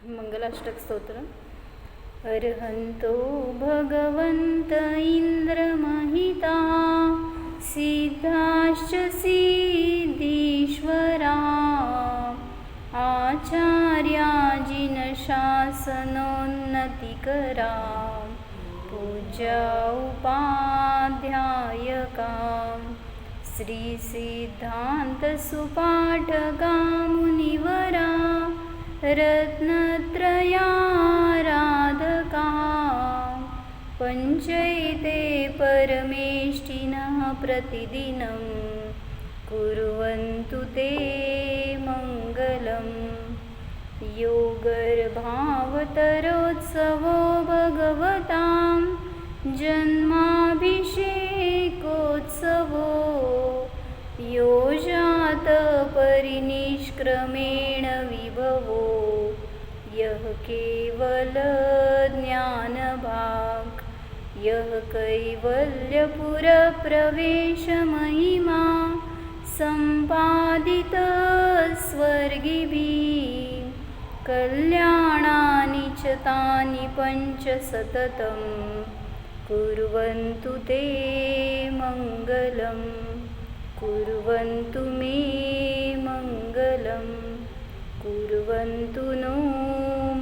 मंगलाष्टक स्तोत्र. अर्हन्तो भगवन्त इन्द्रमहिता सिद्धाश्च सिद्धीश्वरा आचार्याजिनशासनोन्नतिकरा पूजा उपाध्यायका श्रीसिद्धान्तसुपाठका मुनिवरा रत्नत्रयाराधका पञ्चैते परमेष्टिनः प्रतिदिनं कुर्वन्तु ते मङ्गलम्. योगर्भावतरोत्सवो भगवतां जन्माभिषेकोत्सवो योजात परिनिष्क्रमेण विभवो यः केवल ज्ञानभाक् यः कैवल्यपुरप्रवेशमहिमा सम्पादितः स्वर्गिभिः कल्याणानि च तानि पञ्च सततं कुर्वन्तु ते मङ्गलम्. कुर्वन्तु मे मङ्गलं कुर्वन्तु नो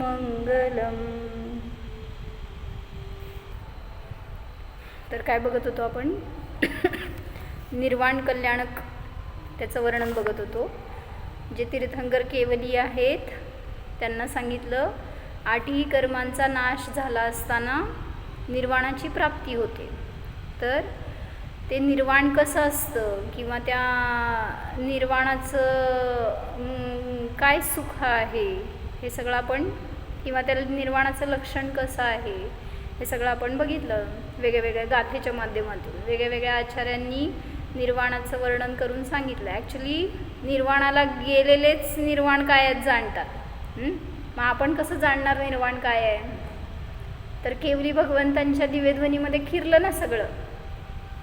मङ्गलम्. तर काय बघत होतो आपण? निर्वाण कल्याणक त्याचं वर्णन बघत होतो. जे तीर्थंकर केवली आहेत त्यांना सांगितलं 8ही कर्मांचा नाश झाला असताना निर्वाणाची प्राप्ती होते. तर ते निर्वाण कसं असतं किंवा त्या निर्वाणाचं काय सुख आहे हे सगळं आपण किंवा त्या निर्वाणाचं लक्षण कसं आहे हे सगळं आपण बघितलं वेगवेगळ्या गाथेच्या माध्यमातून. वेगवेगळ्या आचार्यांनी निर्वाणाचं वर्णन करून सांगितलं. ॲक्च्युली निर्वाणाला गेलेलेच निर्वाण काय आहेत जाणतात. मग आपण कसं जाणणार निर्वाण काय आहे? तर केवली भगवंतांच्या दिव्यध्वनीमध्ये खिरलं ना सगळं,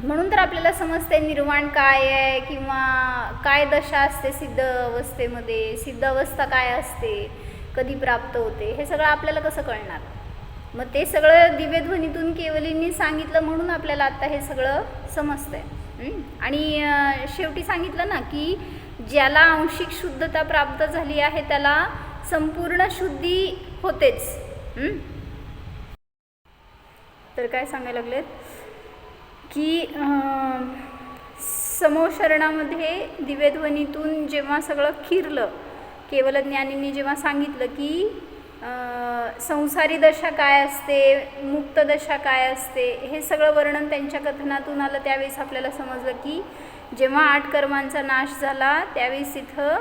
म्हणून तर आपल्याला समजते निर्वाण काय आहे किंवा काय दशा असते सिद्ध अवस्थेमध्ये, सिद्ध अवस्था काय असते, कधी प्राप्त होते, हे सगळं आपल्याला कसं कळणार? मग ते सगळं दिव्यध्वनीतून केवलींनी सांगितलं म्हणून आपल्याला आत्ता हे सगळं समजतंय. आणि शेवटी सांगितलं ना की ज्याला आंशिक शुद्धता प्राप्त झाली आहे त्याला संपूर्ण शुद्धी होतेच. तर काय सांगायला लागलेत की समोशरणामध्ये दिव्यध्वनीतून जेव्हा सगळं खिरलं, केवल ज्ञानींनी जेव्हा सांगितलं की संसारी दशा काय असते, मुक्त दशा काय असते, हे सगळं वर्णन त्यांच्या कथनातून आलं. त्यावेळेस आपल्याला समजलं की जेव्हा 8 कर्मांचा नाश झाला त्यावेळेस इथं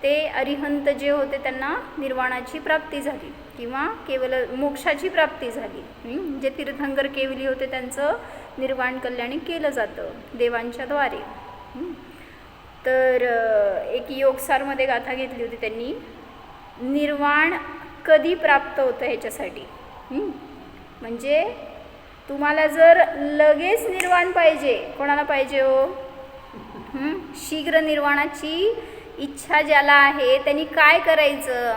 ते अरिहंत जे होते त्यांना निर्वाणाची प्राप्ती झाली किंवा केवल मोक्षाची प्राप्ती झाली. जे तीर्थंकर केवली होते त्यांचं निर्वाण कल्याणी केलं जातं देवांच्या द्वारे. तर एक योगसारमध्ये गाथा घेतली होती त्यांनी, निर्वाण कधी प्राप्त होतं ह्याच्यासाठी. म्हणजे तुम्हाला जर लगेच निर्वाण पाहिजे, कोणाला पाहिजे हो? शीघ्र निर्वाणाची इच्छा ज्याला आहे त्यांनी काय करायचं?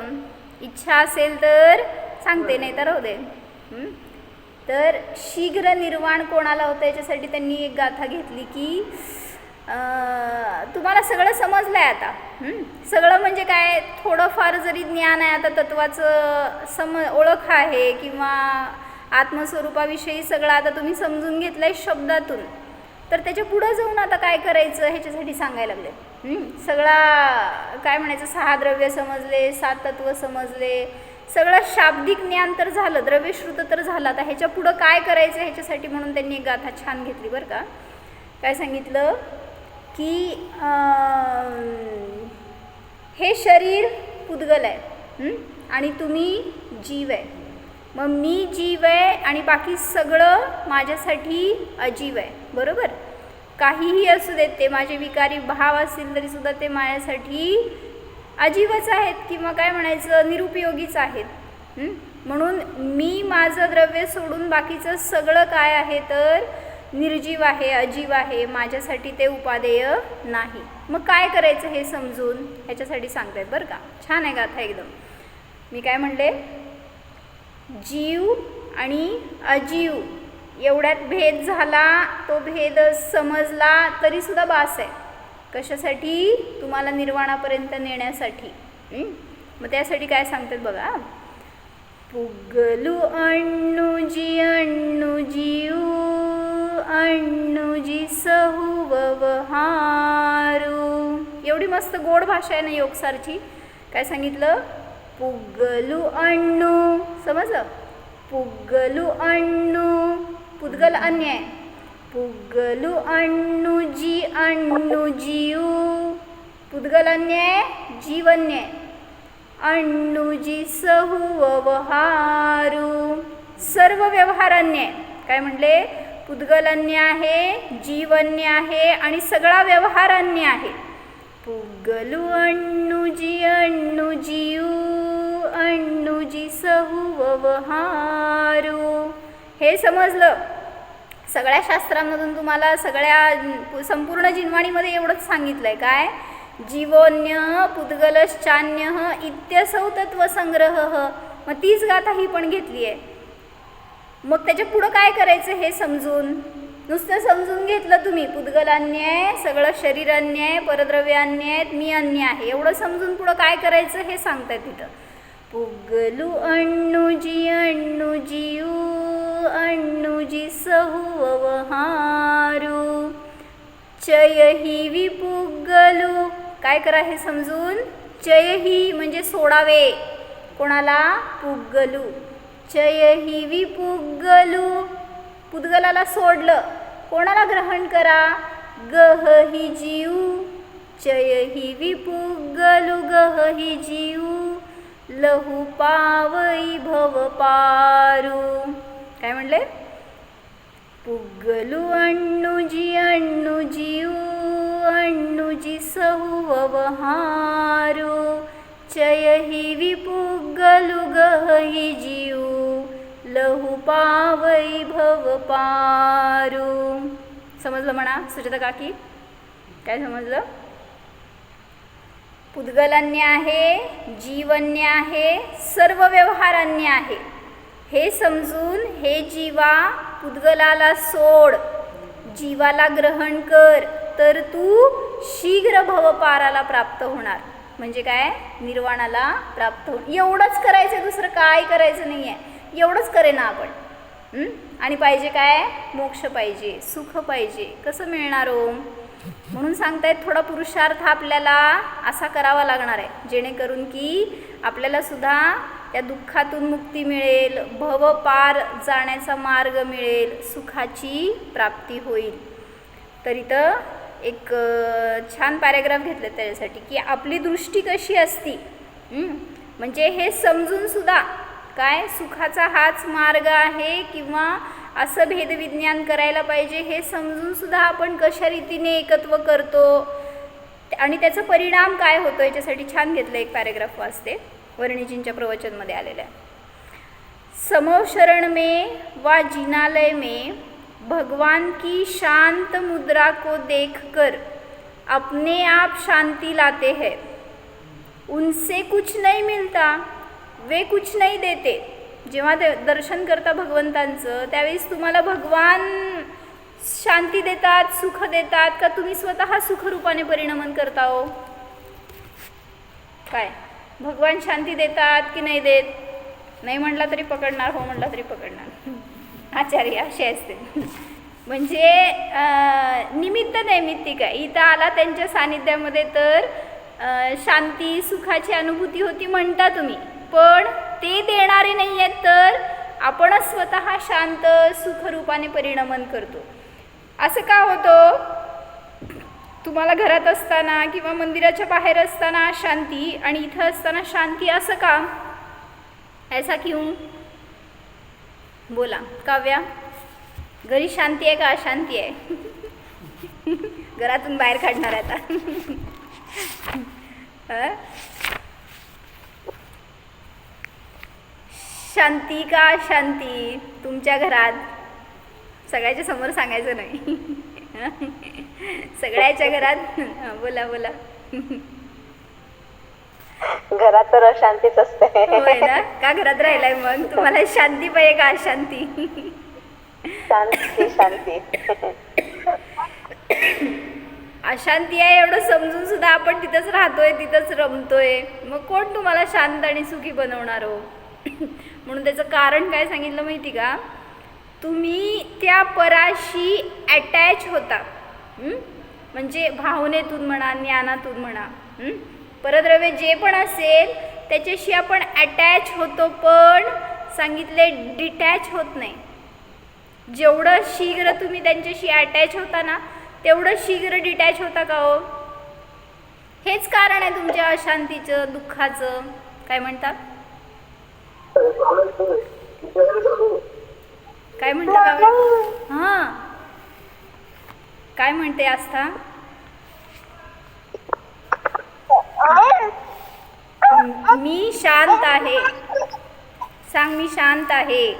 इच्छा असेल तर सांगते, नाही तर राहू दे. तर शीघ्र निर्वाण कोणाला होतं याच्यासाठी त्यांनी एक गाथा घेतली की तुम्हाला सगळं समजलं आहे आता. सगळं म्हणजे काय, थोडंफार जरी ज्ञान आहे आता, तत्त्वाचं ओळख आहे किंवा आत्मस्वरूपाविषयी सगळं आता तुम्ही समजून घेतलं आहे शब्दातून, तर त्याच्या पुढं जाऊन आता काय करायचं ह्याच्यासाठी सांगायला लागले. सगळा काय म्हणायचं, 6 द्रव्य समजले, 7 तत्व समजले, सगळं शाब्दिक ज्ञान तर झालं, द्रव्यश्रुत तर झालं. आता ह्याच्या पुढं काय करायचं ह्याच्यासाठी म्हणून त्यांनी एक गाथा छान घेतली बरं का. काय सांगितलं की हे शरीर पुद्गल आहे आणि तुम्ही जीव आहे. मग मी जीव आहे आणि बाकी सगळं माझ्यासाठी अजीव आहे, बरोबर? काहीही असू देत, ते माझे विकारी भाव असतील तरीसुद्धा ते माझ्यासाठी अजीवच आहेत किंवा काय म्हणायचं निरुपयोगीच आहेत. म्हणून मी माझं द्रव्य सोडून बाकीचं सगळं काय आहे तर निर्जीव आहे, अजीव आहे, माझ्यासाठी ते उपादेय नाही. मग काय करायचं हे समजून ह्याच्यासाठी सांगतायत बरं का. छान आहे गाथा एकदम. मी काय म्हणले, जीव आणि अजीव एवढ्यात भेद झाला, तो भेद समजला तरी सुद्धा बास आहे. कशासाठी? तुम्हाला निर्वाणापर्यंत नेण्यासाठी. मग त्यासाठी काय सांगतात बघा, पुगलू अण्णूजी अण्णूजीऊ अण्णूजी सहु व्यवहारू. एवढी मस्त गोड भाषा आहे ना योगसारची. काय सांगितलं? पुगलू अण्णू. समजलं? पुगलू अण्णू, पुद्गल अन्य आहे. पुगलू अण्णूजी अण्णूजीऊ, पुद्गल अन्य आहे, जीव अन्य आहे. अण्णूजी सहु व्यवहारू, सर्व व्यवहार अन्य आहे. काय म्हणले? पुद्गल अन्य आहे, जीव अन्य आहे आणि सगळा व्यवहार अन्य आहे. पुगलू अण्णूजी अण्णूजीऊ अण्णूजी सहु व्यवहारू. हे समजलं? सगळ्या शास्त्रांमधून तुम्हाला सगळ्या संपूर्ण जिनवाणीमध्ये एवढंच सांगितलंय. काय? जीवोन्य पुद्गलश्चान्य इत्यसौ तत्वसंग्रह. मग तीच गाथा ही पण घेतली आहे. मग त्याच्या पुढं काय करायचं हे समजून, नुसतं समजून घेतलं तुम्ही, पुद्गल अन्य आहे, सगळं शरीर अन्य आहे, परद्रव्य अन्य आहेत, मी अन्य आहे, एवढं समजून पुढं काय करायचं हे सांगताय तिथं. पुगलू अण्णूजी अण्णूजीऊ अण्णूजी सहु व्यवहारू. चय ही विपुगलू. काय करा हे समजून? चय ही म्हणजे सोडावे. कोणाला? पुगलू. चय ही विपुगलू, पुद्गलाला सोडलं. कोणाला ग्रहण करा? गह ही जीव. चय ही विपुगलू गह ही जीव लहू पावई भव पारू. काय म्हणले? पुगलू अण्णूजी अण्णूजीऊ अण्णूजी सहु व्यवहारू. चय ही विपुगलू गह ही जीव लहू पावई भव पारू. समजलं म्हणा सुजाता काकी? काय समजलं? पुद्गल अन्य आहे, जीव अन्य आहे, सर्व व्यवहार अन्य आहे. हे समजून हे जीवा पुद्गलाला सोड, जीवाला ग्रहण कर, तर तू शीघ्र भवपाराला प्राप्त होणार. म्हणजे काय? निर्वाणाला प्राप्त हो. एवढंच करायचं, दुसरं काय करायचं नाही आहे. एवढंच करे ना आपण. आणि पाहिजे काय? मोक्ष पाहिजे, सुख पाहिजे. कसं मिळणार हो? म्हणून सांगतायत थोडा पुरुषार्थ आपल्याला असा करावा लागणार आहे, जेणेकरून की आपल्याला सुद्धा त्या दुःखातून मुक्ती मिळेल, भव पार जाण्याचा मार्ग मिळेल, सुखाची प्राप्ती होईल. तर इथं एक छान पॅरेग्राफ घेतलं त्याच्यासाठी की आपली दृष्टी कशी असती. म्हणजे हे समजून सुद्धा काय सुखाचा हाच मार्ग आहे किंवा असं भेदविज्ञान करायला पाहिजे हे समजून सुद्धा आपण कशा रीतीने एकत्व करतो आणि त्याचा परिणाम काय होतो याच्यासाठी छान घेतलं. एक पॅरेग्राफ वाचते, वर्णिजींच्या प्रवचनमध्ये आलेल्या. समो शरण में व जिनालय में भगवान की शांत मुद्रा को देखकर अपने आप शांति लाते हैं. उनसे कुछ नहीं मिलता, वे कुछ नहीं देते. जेव्हा ते दर्शन करता भगवंतांचं त्यावेळेस तुम्हाला भगवान शांती देतात, सुख देतात का तुम्ही स्वतः सुखरूपाने परिणमन करता हो? काय भगवान शांती देतात की नाही देत? नाही म्हटला तरी पकडणार, हो म्हटला तरी पकडणार. आचार्य असे असते. म्हणजे निमित्त नैमित्तिक आहे. इथं आला त्यांच्या सानिध्यामध्ये तर शांती सुखाची अनुभूती होती म्हणता तुम्ही, पण ते देणारे नाही आहेत, तर आपणच स्वतः शांत सुखरूपाने परिणमन करतो. असं का होतं? तुम्हाला घरात असताना किंवा मंदिराच्या बाहेर असताना शांती आणि इथं असताना शांती, असं का? ऐसा क्यों? बोला काव्या. घरी शांती आहे का अशांती आहे? घरातून बाहेर काढणार आता. शांती का अशांती तुमच्या घरात? सगळ्याच्या समोर सांगायचं नाही. सगळ्याच्या घरात. बोला बोला. घरात तर अशांतीच असते. होय ना? का घरात राहिलाय मग? तुम्हाला शांती पाहिजे का अशांती? शांती शांती. अशांती आहे एवढं समजून सुद्धा आपण तिथंच राहतोय, तिथंच रमतोय, मग कोण तुम्हाला शांत आणि सुखी बनवणार हो? म्हणून त्याचं कारण काय सांगितलं माहिती का? तुम्ही त्या पराशी अटॅच होता. म्हणजे भावनेतून म्हणा, ज्ञानातून म्हणा, परद्रव्य जे पण असेल त्याच्याशी आपण अटॅच होतो, पण सांगितले डिटॅच होत नाही. जेवढं शीघ्र तुम्ही त्यांच्याशी अटॅच होता ना, तेवढं शीघ्र डिटॅच होता का हो? हेच कारण आहे तुमच्या अशांतीचं, दुःखाचं. काय म्हणतात? काय म्हणता का? हां, काय म्हणते आस्था? मी शांत आहे. सांग, मी शांत आहे.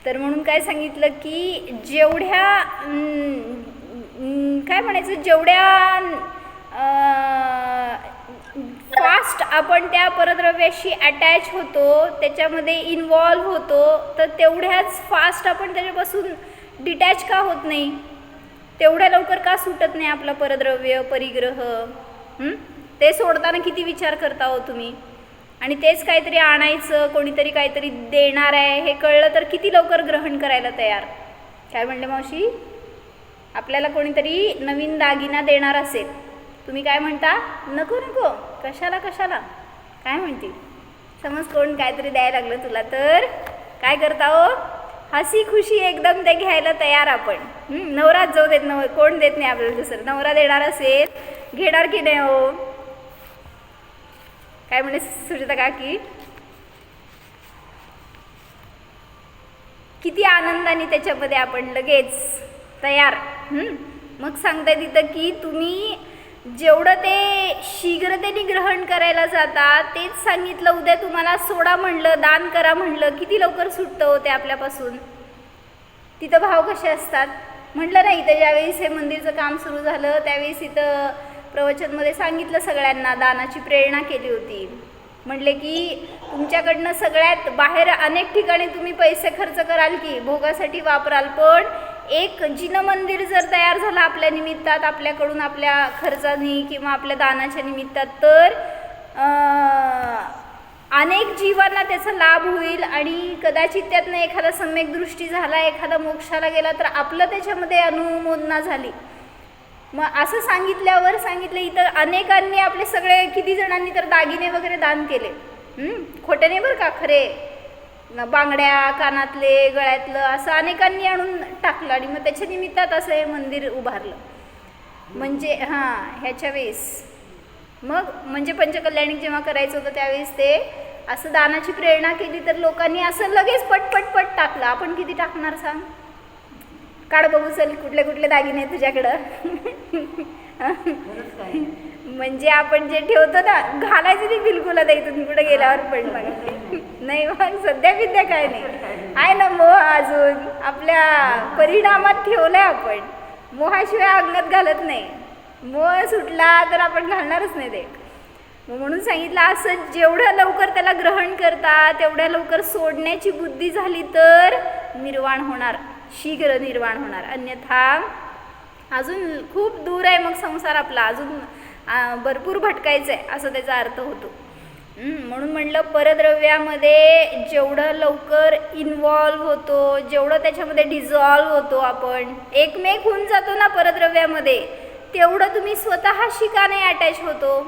तर म्हणून काय सांगितलं की जेवढ्या काय म्हणायचं, जेवढ्या फास्ट आपण त्या परद्रव्याशी अटॅच होतो, त्याच्यामध्ये इन्वॉल्व्ह होतो, तर तेवढ्याच फास्ट आपण त्याच्यापासून डिटॅच का होत नाही? तेवढ्या लवकर का सुटत नाही आपलं परद्रव्य, परिग्रह? ते सोडताना किती विचार करता हो तुम्ही? आणि तेच काहीतरी आणायचं, कोणीतरी काहीतरी देणार आहे हे कळलं तर किती लवकर ग्रहण करायला तयार. काय म्हणले मावशी? आपल्याला कोणीतरी नवीन दागिना देणार असेल, तुम्ही काय म्हणता? नको नको, कशाला कशाला, काय म्हणते? समज कोण काहीतरी द्यायला लागलं तुला तर काय करता हो? हसी खुशी एकदम ते घ्यायला तयार आपण. नवराच जाऊ देत, कोण देत नाही आपल्याला दुसरं. नवरा देणार असेल घेणार की नाही हो? काय म्हणे सुजाता काकी? किती आनंदाने त्याच्यामध्ये आपण लगेच तयार. मग सांगताय तिथं की तुम्ही जेवढं ते शीघ्रतेने ग्रहण करायला जाता, तेच सांगितलं उद्या तुम्हाला सोडा म्हणलं, दान करा म्हणलं, किती लवकर सुटतं होते आपल्यापासून. तिथं भाव कसे असतात म्हटलं नाही. इथं ज्यावेळेस हे मंदिरचं काम सुरू झालं त्यावेळेस इथं प्रवचनमध्ये सांगितलं, सगळ्यांना दानाची प्रेरणा केली होती. म्हटले की तुमच्याकडनं सगळ्यात बाहेर अनेक ठिकाणी तुम्ही पैसे खर्च कराल की भोगासाठी वापराल, पण एक जिन मंदिर जर तयार झालं आपल्या निमित्तात, आपल्याकडून, आपल्या खर्चानी किंवा आपल्या दानाच्या निमित्तात, तर अनेक जीवांना त्याचा लाभ होईल आणि कदाचित त्यातनं एखादा सम्यक दृष्टी झाला, एखादा मोक्षाला गेला तर आपलं त्याच्यामध्ये अनुमोदना झाली. मग असं सांगितल्यावर सांगितलं इथं अनेकांनी आपले सगळे किती जणांनी तर दागिने वगैरे दान केले. खोटे नाही बरं का, खरे बांगड्या, कानातले, गळ्यातलं असं अनेकांनी आणून टाकलं आणि मग त्याच्या निमित्तात असं हे मंदिर उभारलं. म्हणजे ह्याच्या वेळेस मग म्हणजे पंचकल्याणिक जेव्हा करायचं होतं त्यावेळेस ते असं दानाची प्रेरणा केली, तर लोकांनी असं लगेच पट टाकलं. आपण किती टाकणार सांग? काढ बघू चल कुठले कुठले दागिने तुझ्याकडं. म्हणजे आपण जे ठेवतो ना, घालायचं नाही बिलकुल आता इथून कुठे गेल्यावर पण मग नाही. मग सध्या विद्या काय नाही आहे ना, मोह अजून आपल्या परिणामात ठेवलाय आपण. मोहाशिवाय अंगात घालत नाही. मोह सुटला तर आपण घालणारच नाही ते. म्हणून सांगितलं असं जेवढ्या लवकर त्याला ग्रहण करता तेवढ्या लवकर सोडण्याची बुद्धी झाली तर निर्वाण होणार, शीघ्र निर्वाण होणार. अन्यथा अजून खूप दूर आहे मग संसार आपला, अजून भरपूर भटकायचं आहे असं त्याचा अर्थ होतो. म्हणून म्हणलं परद्रव्यामध्ये जेवढं लवकर इन्वॉल्व होतो, जेवढं त्याच्यामध्ये डिझॉल्व होतो, आपण एकमेक होऊन जातो ना परद्रव्यामध्ये, तेवढं तुम्ही स्वतःशी का नाही अटॅच होतो?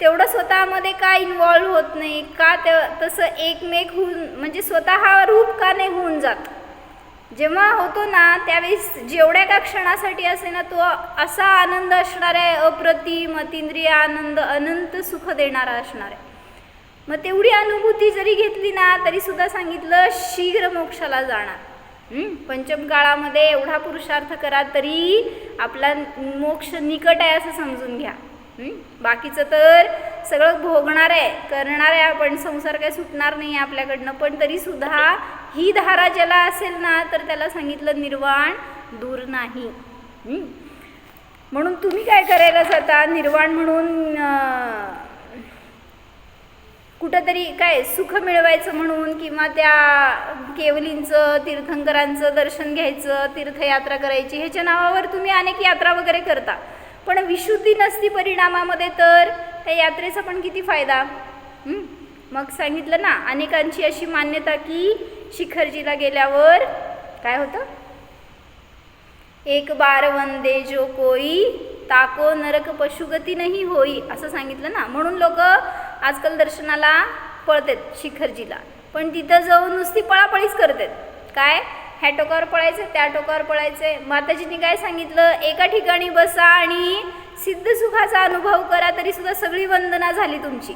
तेवढं स्वतःमध्ये का इन्वॉल्व होत नाही का? तसं एकमेक होऊन म्हणजे स्वतः रूप का नाही होऊन जात? जेव्हा होतो ना त्यावेळेस जेवढ्या का क्षणासाठी असे ना, तो असा आनंद असणार आहे, अप्रतिम अतींद्रिय आनंद, अनंत सुख देणारा असणार आहे. मग तेवढी अनुभूती जरी घेतली ना तरी सुद्धा सांगितलं शीघ्र मोक्षाला जाणार. पंचम काळामध्ये एवढा पुरुषार्थ करा तरी आपला मोक्ष निकट आहे असं समजून घ्या. बाकीचं तर सगळं भोगणार आहे, करणार आहे आपण, संसार काय सुटणार नाही आपल्याकडनं, पण तरी सुद्धा ही धारा ज्याला असेल ना तर त्याला सांगितलं निर्वाण दूर नाही. म्हणून तुम्ही काय करायला जाता, निर्वाण म्हणून कुठंतरी काय सुख मिळवायचं म्हणून किंवा त्या केवलींचं तीर्थंकरांचं दर्शन घ्यायचं, तीर्थयात्रा करायची, ह्याच्या नावावर तुम्ही अनेक यात्रा वगैरे करता, पण विशुद्धी नसती परिणामामध्ये, तर त्या यात्रेचा पण किती फायदा. मग सांगितलं ना, अनेकांची अशी मान्यता की शिखरजीला गेल्यावर काय होतं, एक बार वंदे जो कोई ताको नरक पशुगती नाही होई, असं सांगितलं ना. म्हणून लोक आजकाल दर्शनाला पळतात शिखरजीला, पण तिथं जाऊन नुसती पळापळीच करतात. काय, ह्या टोकावर पळायचं, त्या टोकावर पळायचे. माताजींनी काय सांगितलं, एका ठिकाणी बसा आणि सिद्ध सुखाचा अनुभव करा, तरी सुद्धा सगळी वंदना झाली तुमची.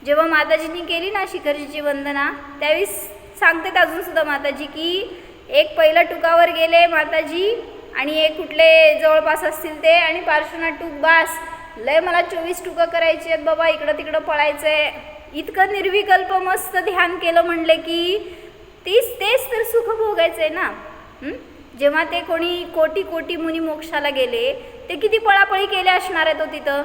जेव्हा माताजींनी केली ना शिखरजीची वंदना, त्यावेळी सांगतात अजून सुद्धा माताजी की एक पहिलं टुकावर गेले माताजी आणि एक कुठले जवळपास असतील ते, आणि पार्श्वनाथ टूक बास, लय मला 24 टुकं करायची आहेत बाबा, इकडं तिकडं पळायचं आहे. इतकं निर्विकल्प मस्त ध्यान केलं म्हणले की तेच तर सुख भोगायचं आहे ना. जेव्हा ते कोणी कोटी कोटी मुनी मोक्षाला गेले, ते किती पळापळी केल्या असणार आहे तो तिथं.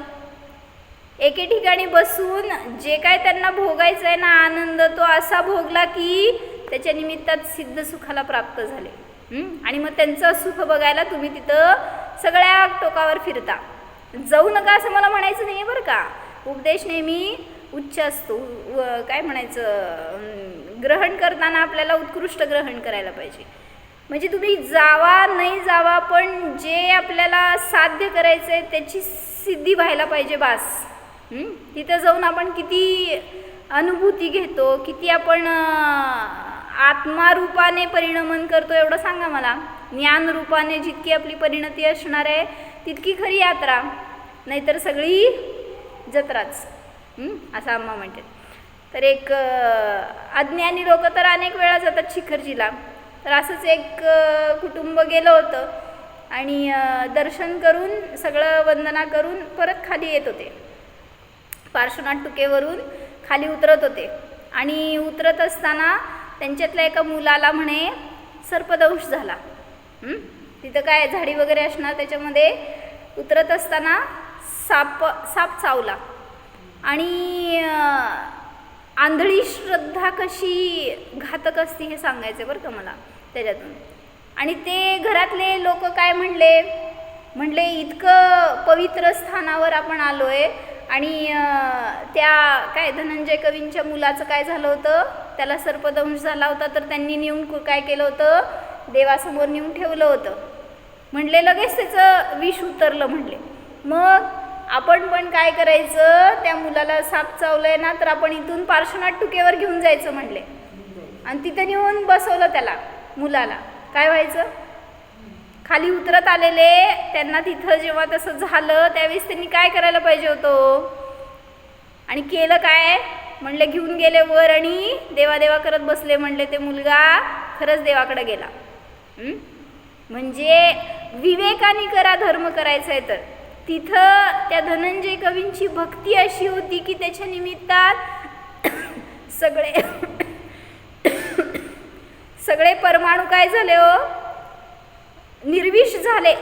एके ठिकाणी बसून जे काय त्यांना भोगायचं आहे ना आनंद, तो असा भोगला की त्याच्या निमित्तात सिद्ध सुखाला प्राप्त झाले. आणि मग त्यांचं सुख बघायला तुम्ही तिथं सगळ्या टोकावर फिरता. जाऊ नका असं मला म्हणायचं नाही आहे बरं का. उपदेश नेहमी उच्च असतो, काय म्हणायचं, ग्रहण करताना आपल्याला उत्कृष्ट ग्रहण करायला पाहिजे. म्हणजे तुम्ही जावा नाही जावा, पण जे आपल्याला साध्य करायचं आहे त्याची सिद्धी व्हायला पाहिजे बास. तिथं जाऊन आपण किती अनुभूती घेतो, किती आपण आत्मारूपाने परिणमन करतो, एवढं सांगा मला. ज्ञानरूपाने जितकी आपली परिणती असणार आहे तितकी खरी यात्रा, नाहीतर सगळी जत्राच, असं आम्हा म्हणतात. तर एक अज्ञानी लोक तर अनेक वेळा जातात शिखरजीला. तर असंच एक कुटुंब गेलं होतं आणि दर्शन करून सगळं वंदना करून परत खाली येत होते. पार्श्वनाथ टुकेवरून खाली उतरत होते आणि उतरत असताना त्यांच्यातल्या एका मुलाला म्हणे सर्पदंश झाला. तिथं काय झाडी वगैरे असणार, त्याच्यामध्ये उतरत असताना साप चावला. आणि आंधळी श्रद्धा कशी घातक असती हे सांगायचं बरं का मला त्याच्यातून. आणि ते घरातले लोक काय म्हणले इतकं पवित्र स्थानावर आपण आलो आहे आणि त्या काय धनंजय कवींच्या मुलाचं काय झालं होतं, त्याला सर्पदंश झाला होता, तर त्यांनी नेऊन काय केलं होतं, देवासमोर नेऊन ठेवलं होतं. म्हणले लगेच त्याचं विष उतरलं. म्हणले मग आपण पण काय करायचं, त्या मुलाला साप चावलंय ना, तर आपण इथून पार्श्वनाथ टुकेवर घेऊन जायचं म्हणले आणि तिथं नेऊन बसवलं त्याला मुलाला. काय व्हायचं, खाली उतरत आलेले त्यांना तिथं जेव्हा तसं झालं त्यावेळेस त्यांनी काय करायला पाहिजे होतं, आणि केलं काय, म्हणले घेऊन गेले वर आणि देवादेवा करत बसले. म्हणले ते मुलगा खरंच देवाकडे गेला. म्हणजे विवेकाने करा धर्म करायचा आहे तर. तिथं त्या धनंजय कवींची भक्ती अशी होती की त्याच्या निमित्तात सगळे परमाणू काय झाले हो, निर्विष झाले.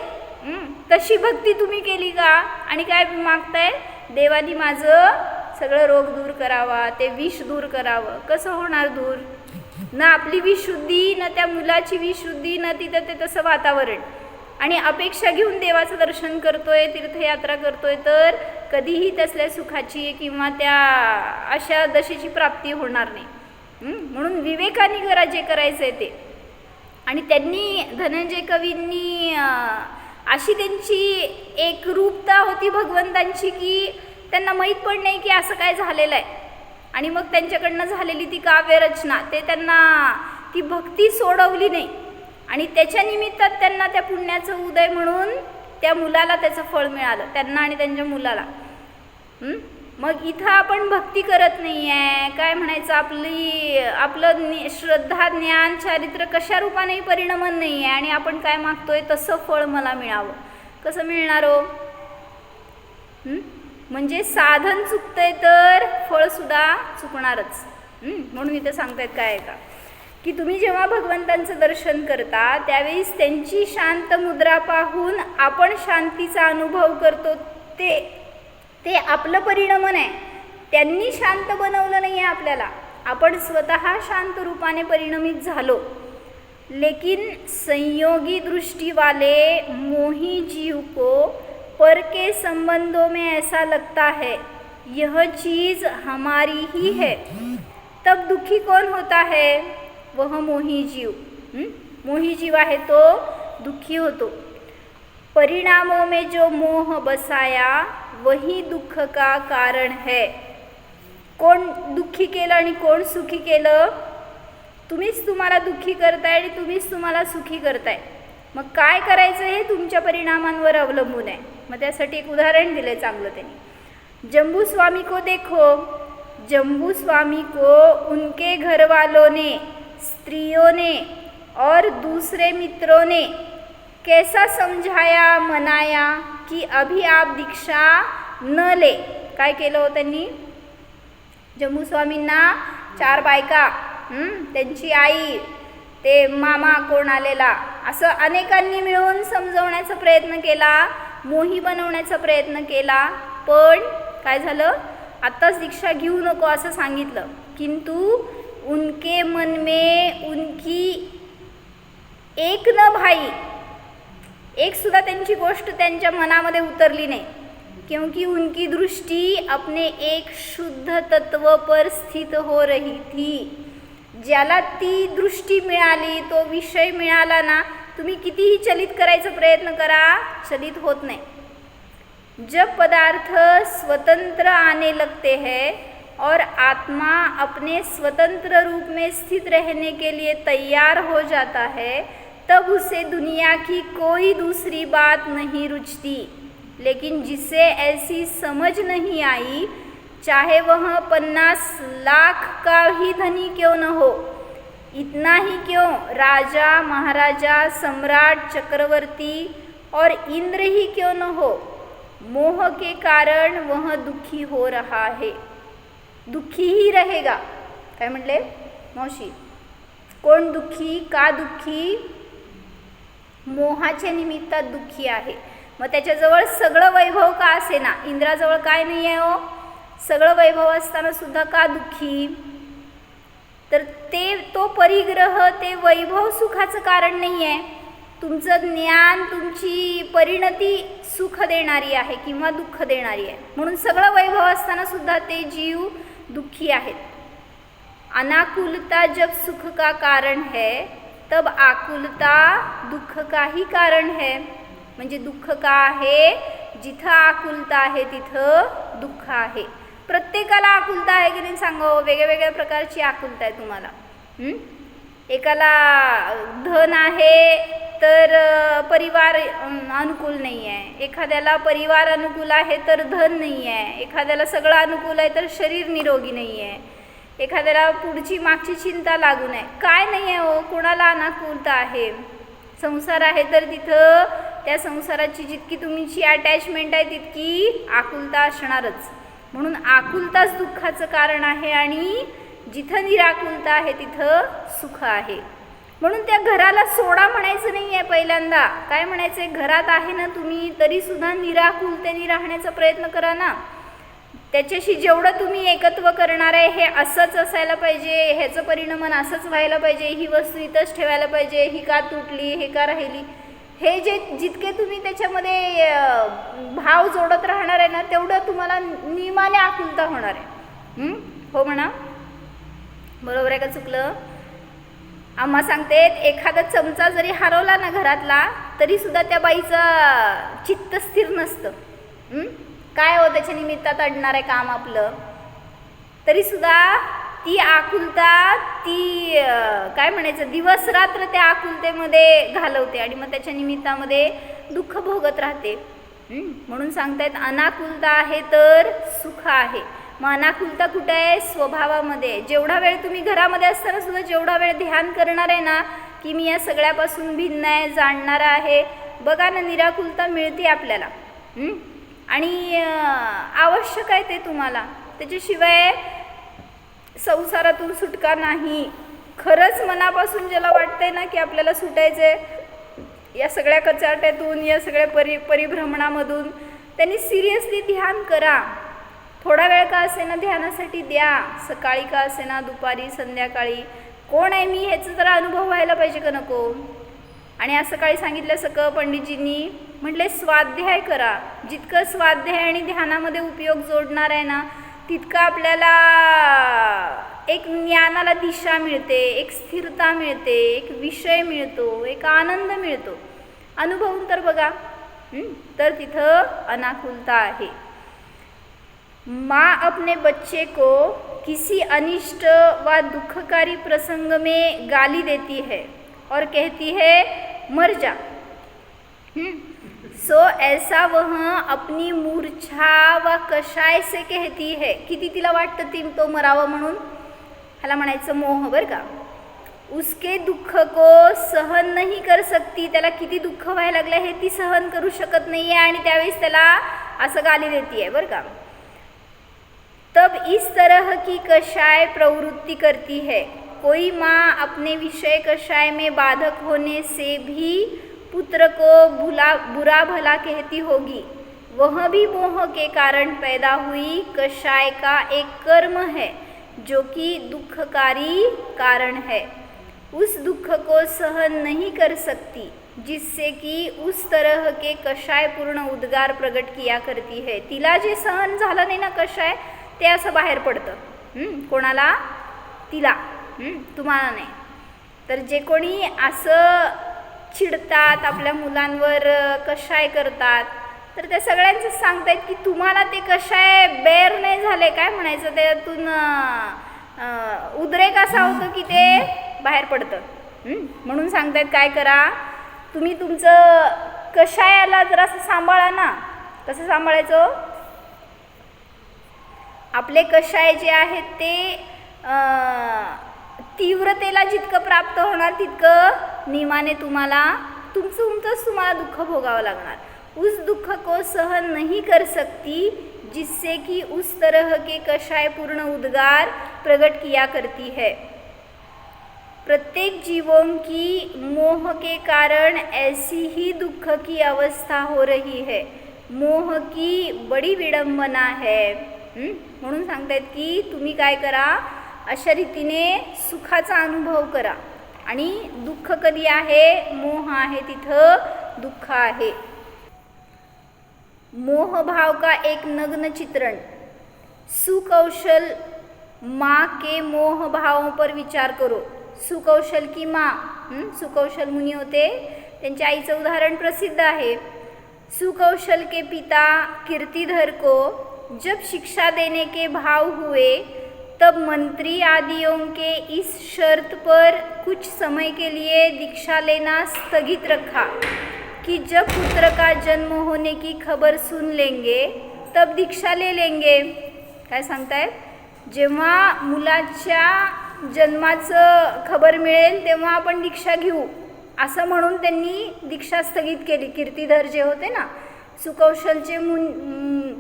तशी भक्ती तुम्ही केली का, आणि काय मागताय, देवानी माझं सगळं रोग दूर करावा, ते विष दूर करावं. कसं होणार दूर, ना आपली विशुद्धी, ना त्या मुलाची विशुद्धी, ना तिथं ते तसं वातावरण. आणि अपेक्षा घेऊन देवाचं दर्शन करतोय, तीर्थयात्रा करतोय, तर कधीही तसल्या सुखाची किंवा त्या अशा दशेची प्राप्ती होणार नाही. म्हणून विवेकाने करा जे करायचं आहे ते. आणि त्यांनी धनंजय कवींनी अशी त्यांची एकरूपता होती भगवंतांची की त्यांना माहीत पण नाही की असं काय झालेलं आहे. आणि मग त्यांच्याकडनं झालेली ती काव्यरचना, ते त्यांना ती भक्ती सोडवली नाही आणि त्याच्या निमित्तात त्यांना त्या पुण्याचं उदय म्हणून त्या मुलाला त्याचं फळ मिळालं, त्यांना आणि त्यांच्या मुलाला. मग इथं आपण भक्ती करत नाही आहे, काय म्हणायचं, आपलं श्रद्धा ज्ञान चारित्र्य कशा रूपानेही परिणमन नाही आहे, आणि आपण काय मागतोय तसं फळ मला मिळावं. कसं मिळणार हो, म्हणजे साधन चुकतंय तर फळसुद्धा चुकणारच. म्हणून इथं सांगतायत काय आहे का, की तुम्ही जेव्हा भगवंतांचं दर्शन करता त्यावेळेस त्यांची शांत मुद्रा पाहून आपण शांतीचा अनुभव करतो. ते आपलं परिणमन आहे. त्यांनी शांत बनवलं नाही आहे आपल्याला, आपण स्वतः शांत रूपाने परिणमित झालो. लेकिन संयोगी दृष्टि वाले मोही जीव को पर के संबंधों में ऐसा लगता है यह चीज़ हमारी ही है. तब दुखी कौन होता है? वह मोही जीव. मोही जीव आहे तो दुखी होतो. परिणामों में जो मोह बसाया वही दुःख का कारण है. कोण दुःखी केलं आणि कोण सुखी केलं? तुम्हीच तुम्हाला दुःखी करताय आणि तुम्हीच तुम्हाला सुखी करताय. मग काय करायचं हे तुमच्या परिणामांवर अवलंबून आहे. मग त्यासाठी एक उदाहरण दिले चांगलं त्यांनी. जम्बू स्वामी को देखो. जम्बू स्वामी को उनके घर वालों ने, स्त्रियों ने और दूसरे मित्रों ने कैसा समझाया, मनाया कि अभी आप दीक्षा न ले. काय केलं हो त्यांनी? जम्बू स्वामींना 4 बायका, त्यांची आई, ते मामा कोण आलेला, असं अनेकांनी मिळून समजवण्याचा प्रयत्न केला, मोही बनवण्याचा प्रयत्न केला. पण काय झालं? आत्ताच दीक्षा घेऊ नको असं सांगितलं. किंतु उनके मन में उनकी एक न भाई, एक सुद्धा त्यांची गोष्ट त्यांच्या मनामध्ये उतरली नाही. क्योंकि उनकी दृष्टि अपने एक शुद्ध तत्व पर स्थित हो रही थी. ज्याला ती दृष्टी मिळाली, तो विषय मिळाला ना, तुम्ही कितीही चलित करायचा प्रयत्न करा, चलित होत नाही. जब पदार्थ स्वतंत्र आने लगते हैं और आत्मा अपने स्वतंत्र रूप में स्थित रहने के लिए तैयार हो जाता है, तब उसे दुनिया की कोई दूसरी बात नहीं रुचती. लेकिन जिसे ऐसी समझ नहीं आई, चाहे वह 50 लाख का ही धनी क्यों न हो, इतना ही क्यों, राजा, महाराजा, सम्राट, चक्रवर्ती और इंद्र ही क्यों न हो, मोह के कारण वह दुखी हो रहा है. दुखी ही रहेगा. काय म्हटले मावशी? कोण दुखी? का दुखी? मोहाच्या निमित्तात दुखी आहे. मग त्याच्याजवळ सगळं वैभव का असे ना, इंद्राजवळ काय नाही आहे हो, सगळं वैभव असताना सुद्धा का दुःखी? तर तो परिग्रह, ते वैभव सुखाचं कारण नाही आहे. तुमचं ज्ञान, तुमची परिणती सुख देणारी आहे किंवा दुःख देणारी आहे. म्हणून सगळं वैभव असताना सुद्धा ते जीव दुःखी आहेत. अनाकुलता जब सुख का कारण है, तब आकुलता दुःख का ही कारण है. म्हणजे दुःख का आहे? जिथं आकुलता आहे तिथं दुःख आहे. प्रत्येकाला आकुलता आहे की नाही सांगा? वेगवेगळ्या प्रकारची आकुलता आहे तुम्हाला. एकाला धन आहे तर परिवार अनुकूल नाही आहे, एखाद्याला परिवार अनुकूल आहे तर धन नाही आहे, एखाद्याला सगळं अनुकूल आहे तर शरीर निरोगी नाही आहे, एखाद्याला पुढची मागची चिंता लागू नये. काय नाही आहे हो? कोणाला अनाकुलता आहे? संसार आहे तर तिथं त्या संसाराची जितकी तुमची अटॅचमेंट आहे तितकी आकुलता असणारच. म्हणून आकुलताच दुःखाचं कारण आहे आणि जिथं निराकुलता आहे तिथं सुख आहे. म्हणून त्या घराला सोडा म्हणायचं नाही आहे. पहिल्यांदा काय म्हणायचं आहे? घरात आहे ना तुम्ही, तरीसुद्धा निराकुलतेने राहण्याचा प्रयत्न करा ना. त्याच्याशी जेवढं तुम्ही एकत्व करणार आहे, हे असंच असायला पाहिजे, ह्याचं परिणमन असंच व्हायला पाहिजे, ही वस्तू इथंच ठेवायला पाहिजे, ही का तुटली, हे का राहिली, हे जितके तुम्ही त्याच्यामध्ये भाव जोडत राहणार आहे ना, तेवढं तुम्हाला नियमाने आकुलता होणार आहे. हो म्हणा. बरोबर आहे का चुकलं? आम्हा सांगते, एखादा चमचा जरी हरवला ना घरातला, तरीसुद्धा त्या बाईचं चित्त स्थिर नसतं. काय हो त्याच्या निमित्तात अडणार आहे काम आपलं, तरीसुद्धा ती आकुलता, ती काय म्हणायचं, दिवस रात्र त्या आकुलतेमध्ये घालवते आणि मग त्याच्या निमित्तामध्ये दुःख भोगत राहते. म्हणून सांगतायत अनाकुलता आहे तर सुख आहे. मग अनाकुलता कुठे आहे? स्वभावामध्ये. जेवढा वेळ तुम्ही घरामध्ये असताना सुद्धा जेवढा वेळ ध्यान करणार आहे ना, की मी या सगळ्यापासून भिन्न आहे, जाणणार आहे, बघा ना निराकुलता मिळते आपल्याला. आणि आवश्यक आहे ते तुम्हाला. त्याच्याशिवाय संसारातून सुटका नाही. खरंच मनापासून ज्याला वाटतंय ना की आपल्याला सुटायचं आहे या सगळ्या कचाट्यातून, या सगळ्या परिभ्रमणामधून, त्यांनी सिरियसली ध्यान करा. थोडा वेळ का असेना ध्यानासाठी द्या, सकाळी का असेना, दुपारी, संध्याकाळी. कोण आहे मी ह्याचं जरा अनुभव व्हायला पाहिजे का नको. आणि आज सकाळी सांगितलं सगळं पंडितजींनी, म्हटले स्वाध्याय करा. जितकं स्वाध्याय आणि ध्यानामध्ये उपयोग जोडणार आहे ना, तितकं आपल्याला एक ज्ञानाला दिशा मिळते, एक स्थिरता मिळते, एक विषय मिळतो, एक आनंद मिळतो. अनुभवून तर बघा. तर तिथं अनाकुलता आहे. माँ अपने बच्चे को किसी अनिष्ट व दुखकारी प्रसंग में गाली देती है और कहती है मर जा. सो ऐसा वह अपनी मूर्छा व कषाय से कहती है. किती तिला वाटतं ती तो मरावं म्हणून. ह्याला म्हणायचं मोह बरं का. उसके दुःख को सहन नहीं कर सकती. त्याला किती दुःख व्हायला लागलं हे ती सहन करू शकत नाही आहे आणि त्यावेळेस त्याला असं गाली देती है बरं का. तब इस तरह की कषाय प्रवृत्ति करती है. कोई माँ अपने विषय कषाय में बाधक होने से भी पुत्र को बुरा भला कहती होगी. वह भी मोह के कारण पैदा हुई कषाय का एक कर्म है जो कि दुखकारी कारण है. उस दुख को सहन नहीं कर सकती जिससे कि उस तरह के कषाय पूर्ण उद्गार प्रकट किया करती है. तिला जे सहन झालं नाही ना कषाय, ते असं बाहेर पडतं. कोणाला? तिला. तुम्हाला नाही. तर जे कोणी असं चिडतात, आपल्या मुलांवर कषाय करतात, तर त्या सगळ्यांचं सांगतायत की तुम्हाला ते कषाय बेर नाही झाले, काय म्हणायचं, त्यातून उद्रेक असा होतो की ते बाहेर पडतं. म्हणून सांगतायत काय करा, तुम्ही तुमचं कषायाला जरासं सांभाळा ना. कसं सांभाळायचं? आपले कषाय जे आहेत ते तीव्रतेला जितकं प्राप्त होणार तितकं नियमाने तुमचंच तुम्हाला दुःख भोगावं लागणार. उस दुःख को सहन नहीं कर सकती जिससे कि उस तरह के कषाय पूर्ण उद्गार प्रकट किया करती है. प्रत्येक जीवों की मोह के कारण ऐसी ही दुख की अवस्था हो रही है. मोह की बड़ी विडंबना है. म्हणून सांगतायत की तुम्ही काय करा, अशा रीतीने सुखाचा अनुभव करा. आणि दुःख कधी आहे? मोह आहे तिथं दुःख आहे. मोह भाव का एक नग्न चित्रण. सुकौशल माँ के मोह भावों पर विचार करो. सुकौशल की माँ, सुकौशल मुनी होते, त्यांच्या आईचं उदाहरण प्रसिद्ध आहे. सुकौशल के पिता कीर्तिधर को जब शिक्षा देने के भाव हुए तब मंत्री आदियों के इस शर्त पर कुछ समय के लिए दीक्षा लेना स्थगित रखा कि जब पुत्र का जन्म होने की खबर सुन लेंगे तब दीक्षा ले लेंगे. काय सांगतायत? जेव्हा मुलाच्या जन्माचं खबर मिळेल तेव्हा आपण दीक्षा घेऊ, असं म्हणून त्यांनी दीक्षा स्थगित केली. कीर्तिधर जे होते ना, सुकौशलचे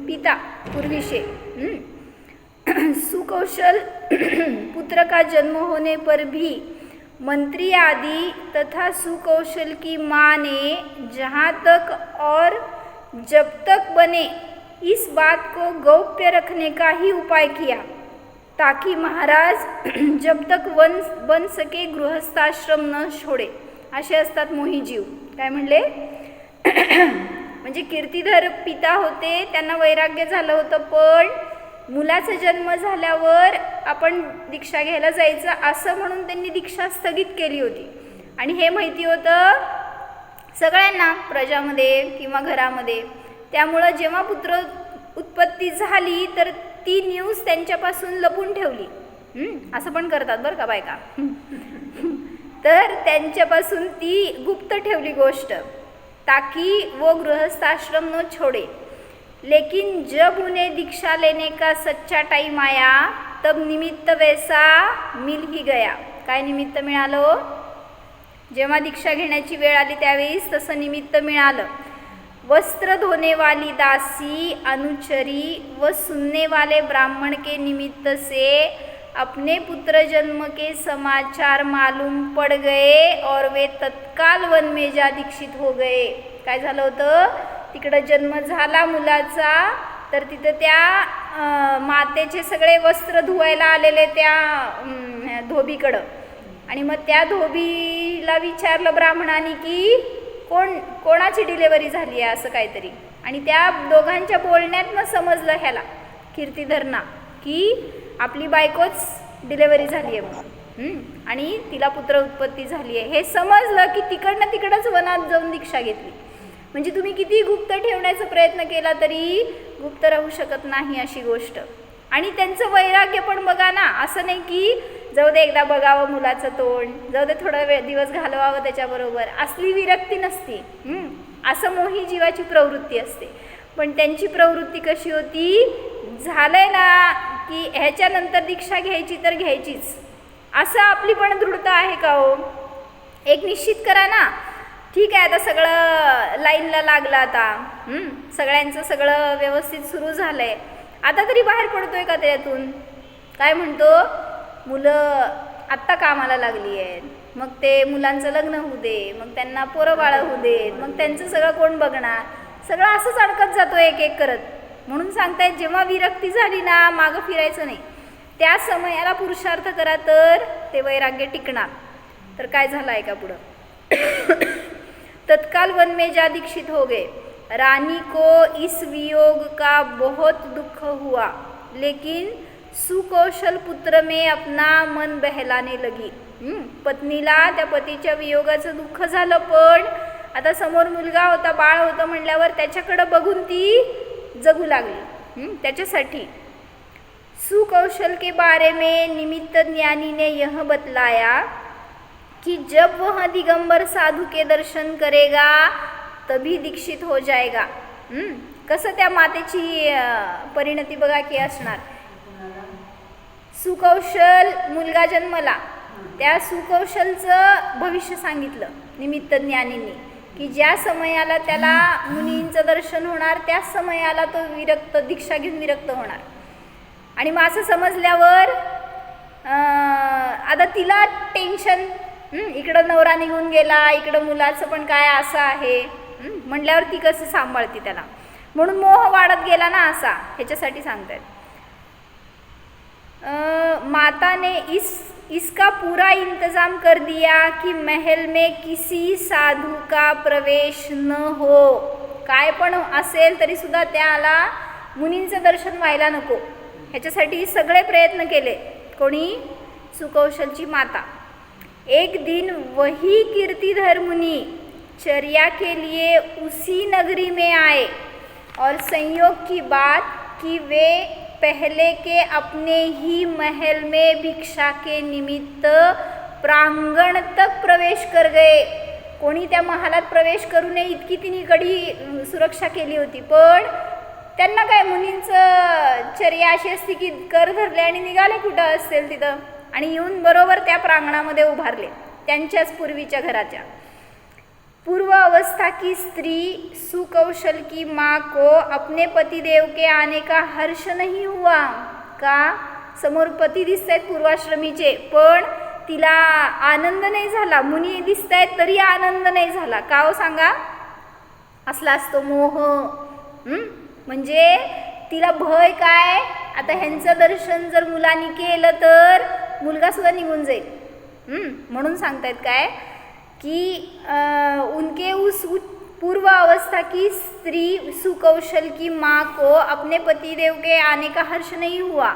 पिता पूर्वीचे. सुकौशल पुत्र का जन्म होने पर भी मंत्री आदि तथा सुकौशल की माँ ने जहाँ तक और जब तक बने इस बात को गौप्य रखने का ही उपाय किया ताकि महाराज जब तक बन सके गृहस्थाश्रम न छोड़े. असे असतात मोही जीव. काय म्हणले? म्हणजे कीर्तिधर पिता होते, त्यांना वैराग्य झालं होतं, पण मुलाचा जन्म झाल्यावर आपण दीक्षा घ्यायला जायचं असं म्हणून त्यांनी दीक्षा स्थगित केली होती. आणि हे माहिती होतं सगळ्यांना, प्रजामध्ये किंवा घरामध्ये. त्यामुळं जेव्हा पुत्र उत्पत्ती झाली तर ती न्यूज त्यांच्यापासून लपून ठेवली. असं पण करतात बरं का बायका. तर त्यांच्यापासून ती गुप्त ठेवली गोष्ट, ताकि वो गृहस्थाश्रम न छोड़े. लेकिन जब उन्हें दीक्षा लेने का सच्चा टाइम आया तब निमित्त वैसा मिल ही गया. काय निमित्त मिळालं? जेव्हा दीक्षा घेण्याची वेळ आली त्यावेळेस तसं निमित्त मिळालं. वस्त्र धोने वाली दासी, अनुचरी व सुनने वाले ब्राह्मण के निमित्त से अपने पुत्र जन्म के समाचार मालूम पड़ गए और वे तत्काल वन में जा दीक्षित हो गए. काय झालं होतं, तिकडं जन्म झाला मुलाचा, तर तिथं त्या मातेचे सगळे वस्त्र धुवायला आलेले त्या धोबीकडं. आणि मग त्या धोबीला विचारलं ब्राह्मणाने की कोणाची डिलेवरी झाली आहे असं काहीतरी. आणि त्या दोघांच्या बोलण्यातनं समजलं ह्याला कीर्तिधरना की आपली बायकोच डिलेवरी झाली आहे म्हणून, आणि तिला पुत्र उत्पत्ती झाली आहे. हे समजलं की तिकडंच वनात जाऊन दीक्षा घेतली. म्हणजे तुम्ही किती गुप्त ठेवण्याचा प्रयत्न केला तरी गुप्त राहू शकत नाही अशी गोष्ट. आणि त्यांचं वैराग्य पण बघा ना, असं नाही की जाऊ दे एकदा बघावं मुलाचं तोंड, जाऊ दे थोडा वेळ दिवस घालवावं त्याच्याबरोबर, असली विरक्ती नसती. असं मोही जीवाची प्रवृत्ती असते. पण त्यांची प्रवृत्ती कशी होती, झालंय ना की ह्याच्यानंतर दीक्षा घ्यायची तर घ्यायचीच, असं आपली पण दृढता आहे का हो? एक निश्चित करा ना. ठीक आहे, आता सगळं लाईनला लागलं, आता सगळ्यांचं सगळं व्यवस्थित सुरू झालं आहे, आता तरी बाहेर पडतोय का त्यातून? काय म्हणतो, मुलं आत्ता कामाला लागली आहेत, मग ते मुलांचं लग्न होऊ दे, मग त्यांना पोरं बाळं होऊ देत, मग त्यांचं सगळं कोण बघणार? सगळं असंच अडकत जातो एक एक करत. म्हणून सांगतायत जेव्हा विरक्ती झाली ना, मागं फिरायचं नाही, त्या समयाला पुरुषार्थ करा तर ते वैराग्य टिकणार. तर काय झालं आहे का पुढं, तत्काल वन में जा दीक्षित हो गए. रानी को इस वियोग का बहुत दुख हुआ, लेकिन सुकौशल पुत्र में अपना मन बहलाने लगी. पत्नीला त्या पतीच्या वियोगाचं दुःख झालं, पण आता समोर मुलगा होता, बाळ होतं म्हणल्यावर त्याच्याकडं बघून ती जगू लागली. त्याच्यासाठी सुकौशल के बारे में निमित्त ज्ञानी ने यह बतलाया कि जब वह दिगंबर साधु के दर्शन करेगा तभी दीक्षित हो जाएगा. कसं त्या मातेची परिणती बघा की असणार. सुकौशल मुलगा जन्मला, त्या सुकौशलचं भविष्य सांगितलं निमित्त ज्ञानींनी की ज्या समयाला त्याला मुनींचं दर्शन होणार त्याच समयाला तो विरक्त दीक्षा घेऊन विरक्त होणार. आणि मग असं समजल्यावर आता तिला टेन्शन, इकडं नवरा निघून गेला, इकडं मुलाचं पण काय असं आहे म्हटल्यावर ती कसं सांभाळते त्याला. म्हणून मोह वाढत गेला ना असा, ह्याच्यासाठी सांगतायत. माता ने इसका पूरा इंतजाम कर दिया कि महल में किसी साधू का प्रवेश न हो. काय पण असेल तरी सुद्धा त्याला मुनींचं दर्शन व्हायला नको, ह्याच्यासाठी सगळे प्रयत्न केले. कोणी? सुकौशलची माता. एक दिन वही कीर्तिधर मुनि चर्या के लिए उसी नगरी में आए और संयोग की बात कि वे पहले के अपने ही महल में भिक्षा के निमित्त प्रांगण तक प्रवेश कर गए. कोणी त्या महालात प्रवेश करू नये इतकी तिने कडी सुरक्षा केली होती, पण त्यांना काय, मुनींचं चर्या अशी असती की कर धरले आणि निघाले कुठं असेल तिथं, आणि येऊन बरोबर त्या प्रांगणामध्ये उभारले त्यांच्याच पूर्वीच्या घराच्या. पूर्व अवस्था की स्त्री सुकौशल की माँ को अपने पतिदेव के आने का हर्ष नहीं हुआ. का? समोर पती दिसत आहेत पूर्वाश्रमीचे, पण तिला आनंद नाही झाला. मुनी दिसत आहेत तरी आनंद नाही झाला. का हो सांगा? असला असतो मोह. म्हणजे तिला भय काय, आता ह्यांचं दर्शन जर मुलांनी केलं तर मुलगा सुद्धा निघून जाईल. म्हणून सांगतायत काय कि उनके उस पूर्व अवस्था की स्त्री सुकौशल की माँ को अपने पतिदेव के आने का हर्ष नहीं हुआ.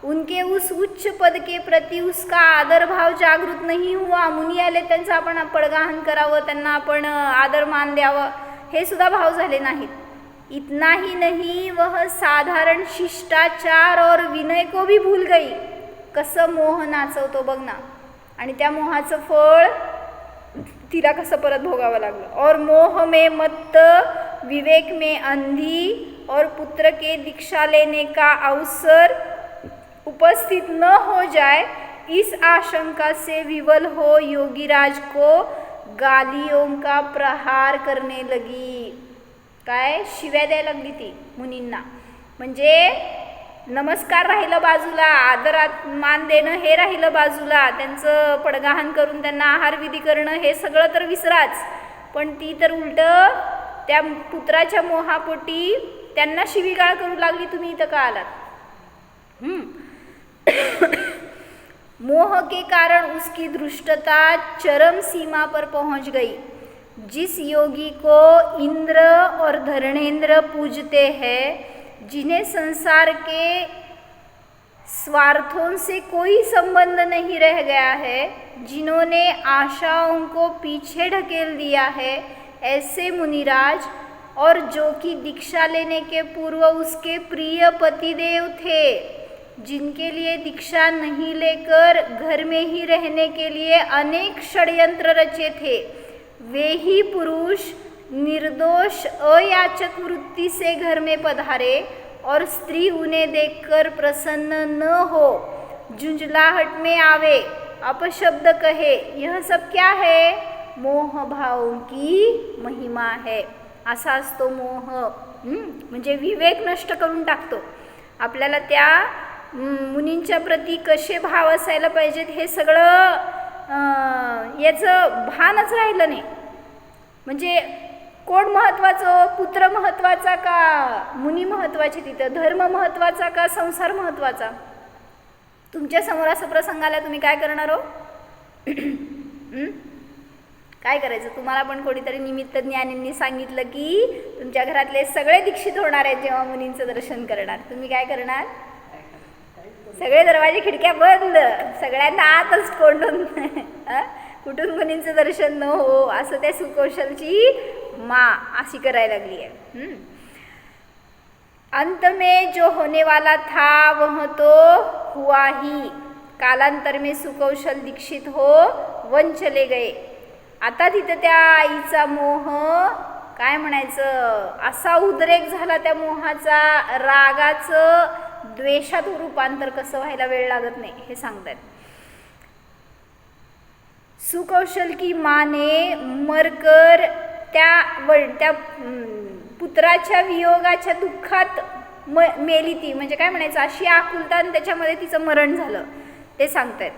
उनके उस उच्च पद के प्रति उसका आदर भाव जागृत नहीं हुआ. मुनी आले त्यांचं आपण पडगाहन करावं, त्यांना आपण आदर मान द्यावं, हे सुद्धा भाव झाले नाहीत. इतना ही नहीं, वह साधारण शिष्टाचार और विनय को भी भूल गई. कसं मोह नाचवतो बघ ना, आणि त्या मोहाचं फळ तिला कसं परत भोगावं लागलं. और मोह में मत्त, विवेक में अंधी और पुत्र के दीक्षा लेने का अवसर उपस्थित न हो जाए, इस आशंका से विवल हो योगीराज को गालियों का प्रहार करने लगी. काय? शिव्या द्यायला लागली ती मुनींना. म्हणजे नमस्कार राहिलं बाजूला, आदरात मान देणं हे राहिलं बाजूला, त्यांचं पडगाहन करून त्यांना आहारविधी करणं हे सगळं तर विसराच. पण ती तर उलटं त्या पुत्राच्या मोहापोटी त्यांना शिवीगाळ करू लागली. तुम्ही इथं का आलात? मोह के कारण उसकी धृष्टता चरम सीमा पर पहुंच गई. जिस योगी को इंद्र और धरणेन्द्र पूजते हैं, जिन्हें संसार के स्वार्थों से कोई संबंध नहीं रह गया है, जिन्होंने आशाओं को पीछे ढकेल दिया है, ऐसे मुनिराज, और जो कि दीक्षा लेने के पूर्व उसके प्रिय पतिदेव थे, जिनके लिए दीक्षा नहीं लेकर घर में ही रहने के लिए अनेक षड्यंत्र रचे थे, वे ही पुरुष निर्दोष अयाचक वृत्ति से घर में पधारे और स्त्री उन्हें देखकर प्रसन्न न हो, झुंझलाहट में आवे, अपशब्द कहे. यह सब क्या है? मोह भावों की महिमा है. असाच तो मोह म्हणजे विवेक नष्ट करून टाकतो. आपल्याला त्या मुनींच्या प्रती कसे भाव असायला पाहिजेत हे सगळं याचं भानच राहिलं नाही. म्हणजे कोण महत्त्वाचं? पुत्र महत्त्वाचा का मुनी महत्त्वाचे? तिथं धर्म महत्त्वाचा का संसार महत्त्वाचा? तुमच्या समोर असं प्रसंग आला, तुम्ही काय करणार हो? काय करायचं? तुम्हाला पण कोणीतरी निमित्त ज्ञानींनी सांगितलं की तुमच्या घरातले सगळे दीक्षित होणार आहेत जेव्हा मुनींचं दर्शन करणार. तुम्ही काय करणार? सगळे दरवाजे खिडक्या बंद, सगळ्यांना आतच कोंडून कुठून मुनींचं दर्शन न हो असं त्या सुकौशलची माँ अशी करायला लागली आहे. अंत में जो होने वाला था वह तो हुआ ही. कालांतर में सुकौशल दीक्षित हो वन चले गए. आता तिथं त्या आईचा मोह काय म्हणायचं असा उद्रेक झाला, त्या मोहाचा, रागाचं द्वेषात रूपांतर कसं व्हायला वेळ लागत नाही हे सांगतात. सुकौशल की माने मरकर त्या पुत्राच्या वियोगाच्या दुःखात मेली ती. म्हणजे काय म्हणायचं अशी आकुलता आणि त्याच्यामध्ये तिचं मरण झालं ते सांगतात.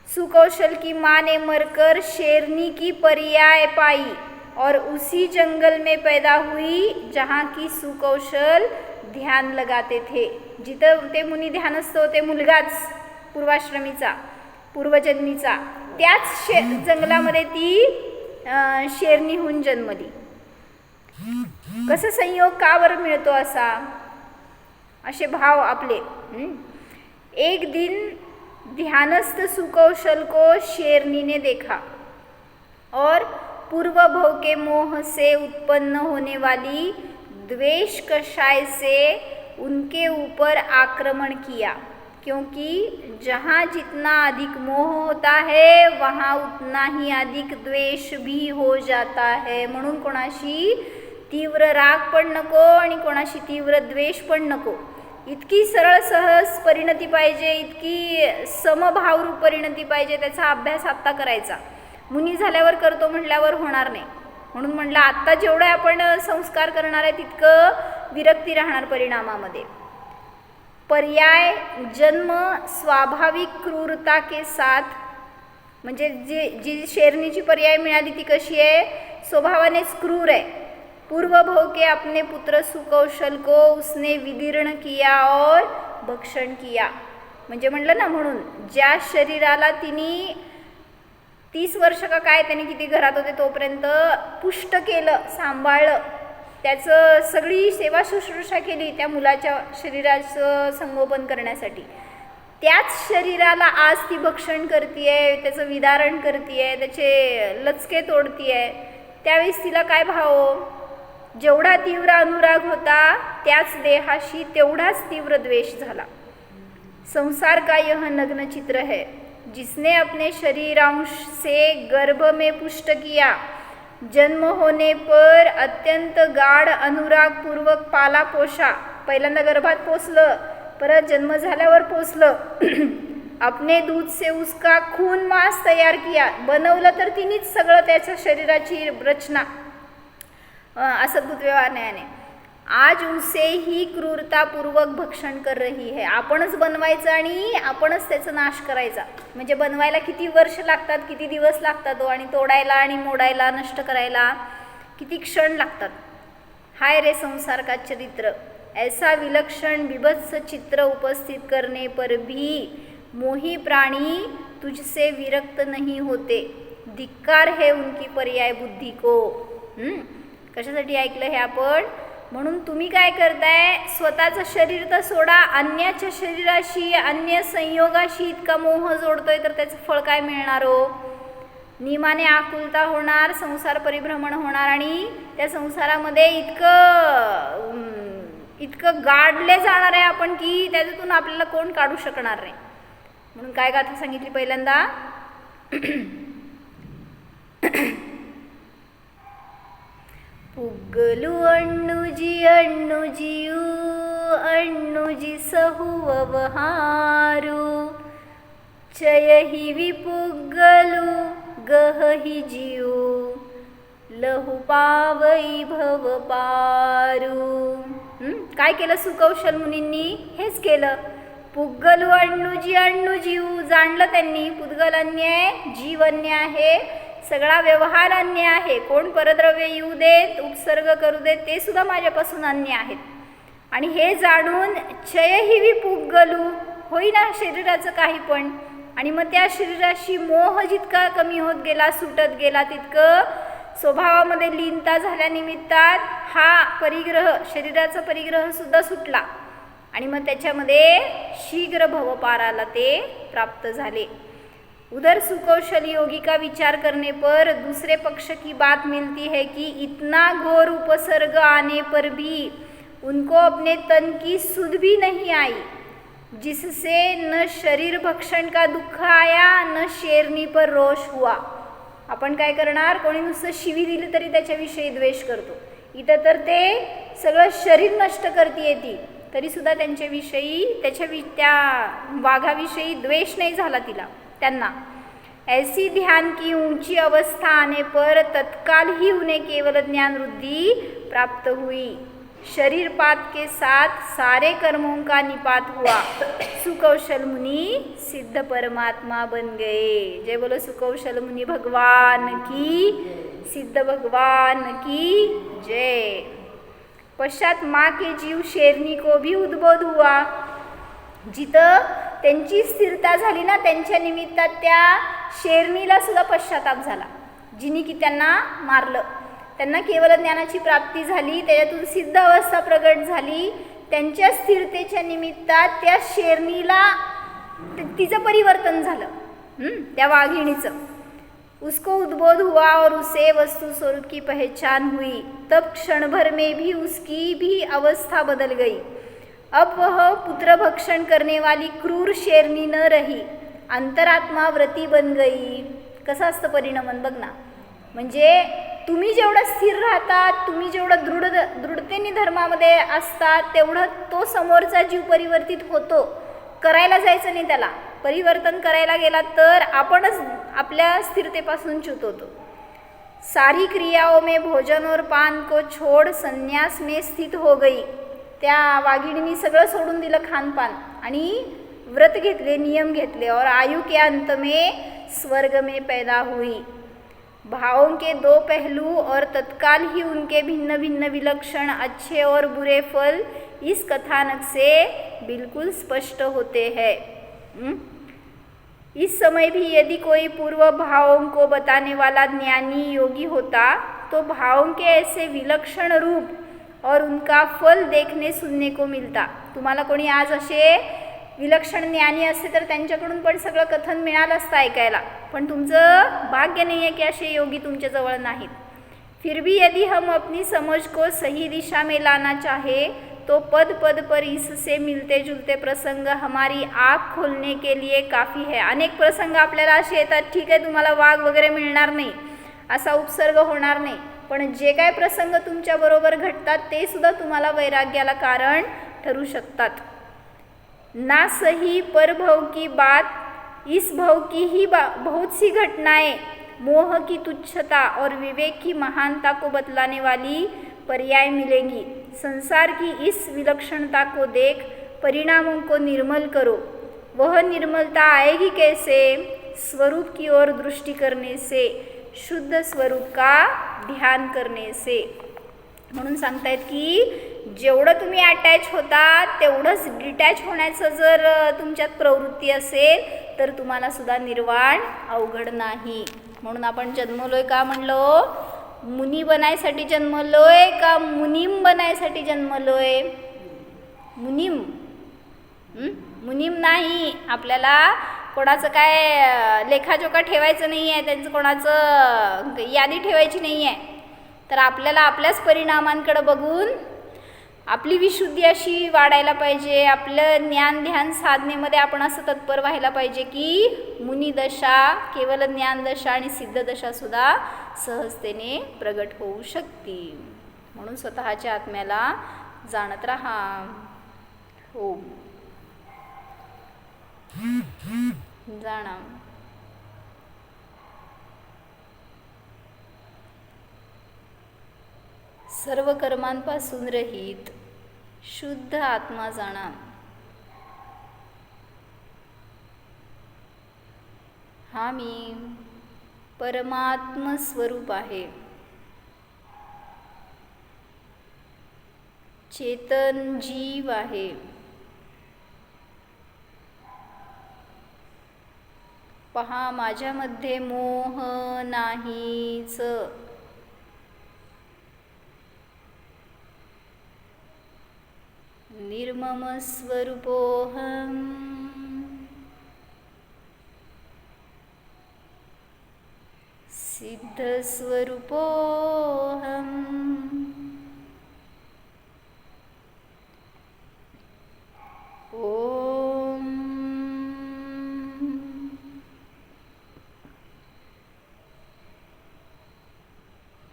सुकौशल की माँ ने मरकर शेरनी की पर्याय पाई और उसी जंगल में पैदा हुई जहाँ की सुकौशल ध्यान लगाते थे. जिथं ते मुनी ध्यानस्थ होते, मुलगाच पूर्वाश्रमीचा पूर्वजन्मीचा, त्याच जंगलामध्ये ती शेरनी होऊन जन्मली. कसं संयोग का बरं मिळतो असा? असे भाव आपले. एक दिन ध्यानस्थ सुकौशल को शेरनी ने देखा और पूर्व भव के मोह से उत्पन्न होने वाली द्वेष कषाय से उनके ऊपर आक्रमण किया, क्योंकि जहाँ जितना अधिक मोह होता है वहाँ उतना ही अधिक द्वेष भी हो जाता है. म्हणून कोणाशी तीव्र राग पण नको आणि कोणाशी तीव्र द्वेष पण नको. इतकी सरळ सहज परिणती पाहिजे, इतकी समभावरूप परिणती पाहिजे. त्याचा अभ्यास आत्ता करायचा. मुनी झाल्यावर करतो म्हटल्यावर होणार नाही. म्हणून म्हटलं आत्ता जेवढं आपण संस्कार करणार आहे तितकं विरक्ती राहणार परिणामामध्ये. पर्याय जन्म स्वाभाविक क्रूरता के साथ, म्हणजे जी शेरनीची पर्याय मिळाली ती कशी आहे? स्वभावानेच क्रूर आहे. पूर्व भव के अपने पुत्र सुकौशल को उसने विदीर्ण किया और भक्षण किया. म्हणजे म्हणलं ना, म्हणून ज्या शरीराला तिने 30 वर्ष का काय त्याने किती घरात होते तोपर्यंत पुष्ट केलं, सांभाळलं, त्याचं सगळी सेवा शुश्रूषा केली त्या मुलाच्या शरीराचं संगोपन करण्यासाठी, त्याच शरीराला आज ती भक्षण करतीये, त्याचं विदारण करतीये, त्याचे लचके तोडतीये. त्यावेळेस तिला काय भाव? जेवढा तीव्र अनुराग होता त्याच देहाशी तेवढाच तीव्र द्वेष झाला. संसार का यह नग्न चित्र है. जिसने अपने शरीरांश से गर्भ में पुष्ट किया, जन्म होने पर अत्यंत गाढ अनुराग पूर्वक पाला पोषा. पहिल्यांदा गर्भात पोचलं, परत जन्म झाल्यावर पोचलं. अपने दूध से उसका खून मांस तयार किया. बनवलं तर तिनेच सगळं त्याच्या शरीराची रचना असद्भुत व्यवहाराने. आज उसे ही क्रूरतापूर्वक भक्षण कर रही है. आपणच बनवायचं आणि आपणच त्याचा नाश करायचा. म्हणजे बनवायला किती वर्ष लागतात, किती दिवस लागतात आणि तोडायला आणि मोडायला, नष्ट करायला किती क्षण लागतात. हाय रे संसार का चरित्र, ऐसा विलक्षण विभत्स चित्र उपस्थित करने पर भी मोही प्राणी तुझसे विरक्त नहीं होते. धिक्कार है उनकी पर्याय बुद्धी को. कशासाठी ऐकलं हे आपण? म्हणून तुम्ही काय करताय, स्वतःचं शरीर तर सोडा, अन्याच्या शरीराशी, अन्य संयोगाशी इतका मोह जोडतोय तर त्याचं फळ काय मिळणार हो? नियमाने आकुलता होणार, संसार परिभ्रमण होणार आणि त्या संसारामध्ये इतकं गाडले जाणार आहे आपण की त्याच्यातून आपल्याला कोण काढू शकणार नाही. म्हणून काय गाथा सांगितली पहिल्यांदा? पुग्गलू अण्णुजी अण्णुजियू अण्णुजी सहुवहारू चयहि विपुग्गलू गहहि जियू लहू पावई भव पारू. काय केलं सुकौशल मुनींनी? हेच केलं. पुग्गलू अण्णुजी अण्णुजियू, जाणलं त्यांनी पुद्गल अन्य आहे, जीव अन्य आहे, सगळा व्यवहार अन्य आहे. कोण परद्रव्य येऊ देत, उपसर्ग करू देत, ते सुद्धा माझ्यापासून अन्य आहेत. आणि हे जाणून क्षयही विपुग्गलू, होईना शरीराचं काही पण. आणि मग त्या शरीराशी मोह जितका कमी होत गेला, सुटत गेला, तितकं स्वभावामध्ये लीनता झाल्यानिमित्तात हा परिग्रह, शरीराचा परिग्रह सुद्धा सुटला. आणि मग त्याच्यामध्ये शीघ्र भवपाराला ते प्राप्त झाले. उधर सुकौशल योगी का विचार करने पर दूसरे पक्ष की बात मिलती है कि इतना घोर उपसर्ग आने पर भी उनको अपने तन की सुध भी नहीं आई, जिससे न शरीर भक्षण का दुःख आया न शेरनी पर रोष हुआ. आपण काय करणार? कोणी नुसतं शिवी दिली तरी त्याच्याविषयी द्वेष करतो. इथं तर ते सगळं शरीर नष्ट करते येते तरीसुद्धा त्यांच्याविषयी, त्या वाघाविषयी द्वेष नहीं झाला त्यांना. ऐसी ध्यान की ऊंची अवस्था आने पर तत्काल ही उन्हें केवल ज्ञान वृद्धि प्राप्त हुई. शरीर पात के साथ सारे कर्मों का निपात हुआ. सुकौशल मुनि सिद्ध परमात्मा बन गए. जय बोलो सुकौशल मुनि भगवान की, सिद्ध भगवान की जय. पश्चात माँ के जीव शेरनी को भी उद्बोध हुआ. जिथं त्यांची स्थिरता झाली ना, त्यांच्या निमित्तात त्या शेरणीला सुद्धा पश्चाताप झाला, जिनी की त्यांना मारलं. त्यांना केवळ ज्ञानाची प्राप्ती झाली, त्याच्यातून सिद्ध अवस्था प्रगट झाली. त्यांच्या स्थिरतेच्या निमित्तात त्या शेरणीला तिचं परिवर्तन झालं, त्या वाघिणीचं. उसको उद्बोध हुआ और उसे वस्तु स्वरूप की पहचान हुई. तब क्षण भर में भी उसकी भी अवस्था बदल गई. अब वह पुत्र भक्षण करने वाली क्रूर शेरनी न रही, अंतरात्मा व्रती बन गई. कसं असतं परिणमन बघ ना. म्हणजे तुम्ही जेवढं स्थिर राहतात, तुम्ही जेवढं दृढतेने धर्मामध्ये असतात, तेवढं तो समोरचा जीव परिवर्तित होतो. करायला जायचं नाही त्याला. परिवर्तन करायला गेला तर आपणच आपल्या स्थिरतेपासून च्युत होतो. सारी क्रियाओं में भोजन और पान को छोड़ संन्यास में स्थित हो गई. त्या वाघिणीने सगळं सोडून दिलं, खानपान, आणि व्रत घेतले, नियम घेतले. और आयु के अंत में स्वर्ग में पैदा हुई. भावों के दो पहलू और तत्काल ही उनके भिन्न भिन्न विलक्षण अच्छे और बुरे फल इस कथानक से बिल्कुल स्पष्ट होते हैं. इस समय भी यदि कोई पूर्व भावों को बताने वाला ज्ञानी योगी होता तो भावों के ऐसे विलक्षण रूप और उनका फल देखने सुनने को मिलता. तुम्हाला कोणी आज असे विलक्षण ज्ञानी असते तर त्यांच्याकडून पण सगळं कथन मिळालं असतं ऐकायला. पण तुमचं भाग्य नाही आहे की असे योगी तुमच्याजवळ नाहीत. फिर भी यदि हम अपनी समझ को सही दिशा में लाना चाहे तो पद पद पर इससे मिलते जुलते प्रसंग हमारी आँख खोलने के लिए काफ़ी है. अनेक प्रसंग आपल्याला असे येतात, ठीक आहे तुम्हाला वाघ वगैरे मिळणार नाही, असा उपसर्ग होणार नाही, पण जे काय प्रसंग तुमच्याबरोबर घडतात ते सुद्धा तुम्हाला वैराग्याला कारण ठरू शकतात. ना सही पर भव की बात, इस भव की ही बहुत सी घटनाएं मोह की तुच्छता और विवेक की महानता को बतलाने वाली पर्याय मिलेंगी. संसार की इस विलक्षणता को देख परिणामों को निर्मल करो। वह निर्मलता आएगी कैसे? स्वरूप की ओर दृष्टि करने से, शुद्ध स्वरूप का ध्यान करने से. म्हणून सांगतायत की जेवढं तुम्ही अटॅच होता तेवढंच डिटॅच होण्याचं जर तुमच्यात प्रवृत्ती असेल तर तुम्हाला सुद्धा निर्वाण अवघड नाही. म्हणून आपण जन्मलोय का म्हणलो? मुनी बनायसाठी जन्मलोय का मुनीम बनायसाठी जन्मलोय? मुनीम. मुनीम नाही. आपल्याला कोणाचं काय लेखाजोखा ठेवायचं नाही आहे, त्यांचं कोणाचं यादी ठेवायची नाही आहे. तर आपल्याला आपल्याच परिणामांकडे बघून आपली विशुद्धी अशी वाढायला पाहिजे. आपलं ज्ञान ध्यान साधनेमध्ये आपण असं तत्पर व्हायला पाहिजे की मुनिदशा, केवळ ज्ञानदशा आणि सिद्धदशासुद्धा सहजतेने प्रगट होऊ शकते. म्हणून स्वतःच्या आत्म्याला जाणत राहा. हो, जाणा. सर्व कर्मांपासून रहित शुद्ध आत्मा जाणा. हा मी परमात्म स्वरूप आहे. चेतन जीव आहे. पहा, माझ्यामध्ये मोह नाहीच. निर्मम स्वरूपोऽहम्. सिद्ध स्वरूपोऽहम्. ओम.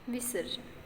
विसर्जन.